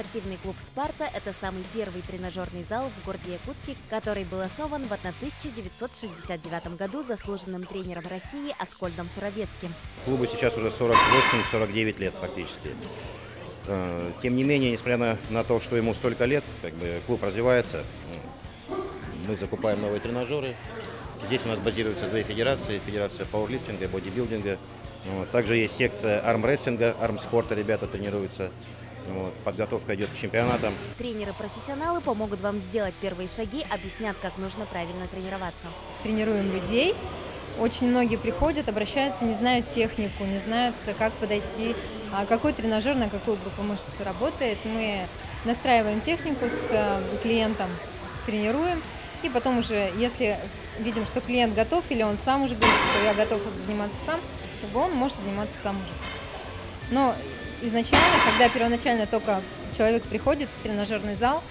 Спортивный клуб «Спарта» – это самый первый тренажерный зал в городе Якутске, который был основан в 1969 году заслуженным тренером России Аскольдом Суровецким. Клубу сейчас уже 48-49 лет практически. Тем не менее, несмотря на то, что ему столько лет, клуб развивается. Мы закупаем новые тренажеры. Здесь у нас базируются две федерации. Федерация пауэрлифтинга и бодибилдинга. Также есть секция армрестлинга, армспорта, ребята тренируются. Подготовка идет к чемпионатам. Тренеры-профессионалы помогут вам сделать первые шаги, объяснят, как нужно правильно тренироваться. Тренируем людей. Очень многие приходят, обращаются, не знают технику, не знают, как подойти, какой тренажер на какую группу мышц работает. Мы настраиваем технику с клиентом, тренируем. И потом уже, если видим, что клиент готов, или он сам уже говорит, что я готов заниматься сам, то он может заниматься сам уже. Но изначально, когда первоначально только человек приходит в тренажерный зал,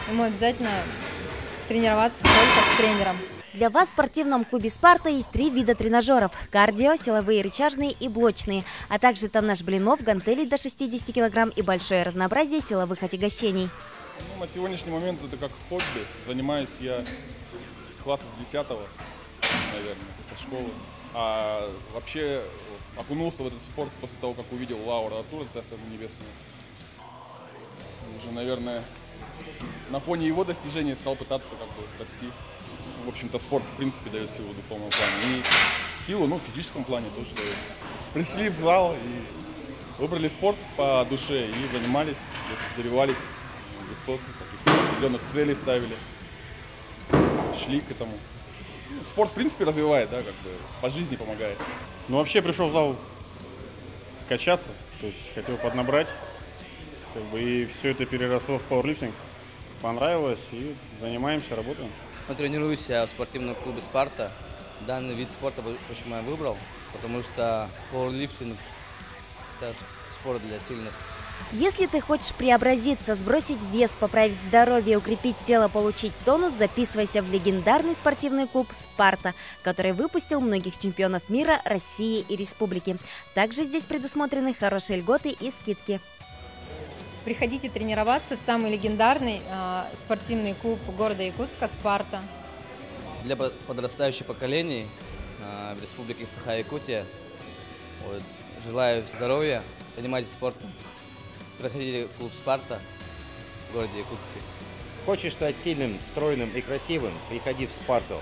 ему обязательно тренироваться только с тренером. Для вас в спортивном клубе «Спарта» есть 3 вида тренажеров – кардио, силовые, рычажные и блочные, а также тоннаж блинов, гантелей до 60 кг и большое разнообразие силовых отягощений. На сегодняшний момент это как хобби. Занимаюсь я класса с 10-го, наверное, со школы. А вообще окунулся в этот спорт после того, как увидел Лаура Артура, Царство Небесное. Уже, наверное, на фоне его достижений стал пытаться расти. В общем-то, спорт, в принципе, дает силу в духовном плане. И силу, в физическом плане тоже дает. Пришли в зал и выбрали спорт по душе и занимались, добивались высот, каких-то определенных целей ставили, шли к этому. Спорт, в принципе, развивает, по жизни помогает. Вообще пришел в зал качаться, то есть хотел поднабрать, и все это переросло в пауэрлифтинг. Понравилось, и занимаемся, работаем. Тренируюсь в спортивном клубе «Спарта». Данный вид спорта почему я выбрал, потому что пауэрлифтинг – это спорт для сильных. Если ты хочешь преобразиться, сбросить вес, поправить здоровье, укрепить тело, получить тонус, записывайся в легендарный спортивный клуб «Спарта», который выпустил многих чемпионов мира, России и республики. Также здесь предусмотрены хорошие льготы и скидки. Приходите тренироваться в самый легендарный спортивный клуб города Якутска «Спарта». Для подрастающих поколений в республике Саха-Якутия желаю здоровья, занимайтесь спортом. Проходите в клуб «Спарта» в городе Якутске. Хочешь стать сильным, стройным и красивым? Приходи в «Спарту».